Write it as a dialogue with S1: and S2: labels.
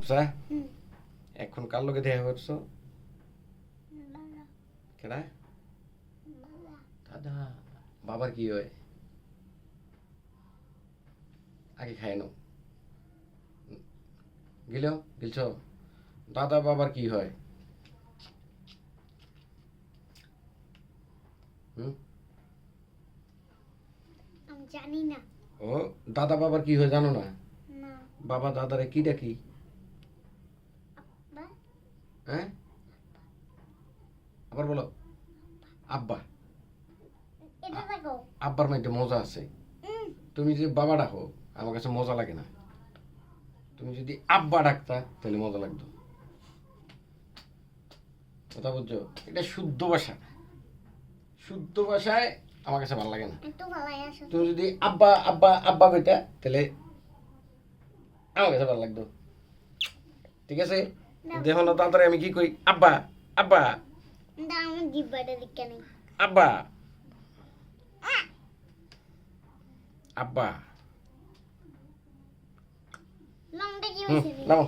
S1: আচ্ছা এখন কার লগে দেখা করছো? কেডা? দাদা। বাবার কি হয়? আগে খাই নাও। গিলছ? দাদা বাবার কি হয়?
S2: আমি জানি না।
S1: ও দাদা বাবার কি হয় জানো না?
S2: না।
S1: বাবা দাদারে কি ডাকি?
S2: আব্বা।
S1: হ্যাঁ আবার বলো। আব্বা।
S2: এটা দেখো।
S1: আব্বার মধ্যে মজা আছে। তুমি যে বাবা ডাকো আমার কাছে মজা লাগে না। তুমি যদি আব্বা ডাকতা তাহলে মজা লাগতো। কথা বুঝছো? এটা শুদ্ধ ভাষা। শুদ্ধ ভাষায় আমার কাছে ভালো লাগে না।
S2: একটু ভালাই আসো।
S1: তুমি যদি আব্বা আব্বা আব্বা কইতা তাহলে আমার কাছে ভালো লাগতো। ঠিক আছে দেখো না তাড়াতাড়ি আমি কি কই? আব্বা আব্বা
S2: না আমার জিব্বাটা দিকে নেই।
S1: আব্বা আব্বা
S2: লংটা কি হয়েছে?
S1: নাও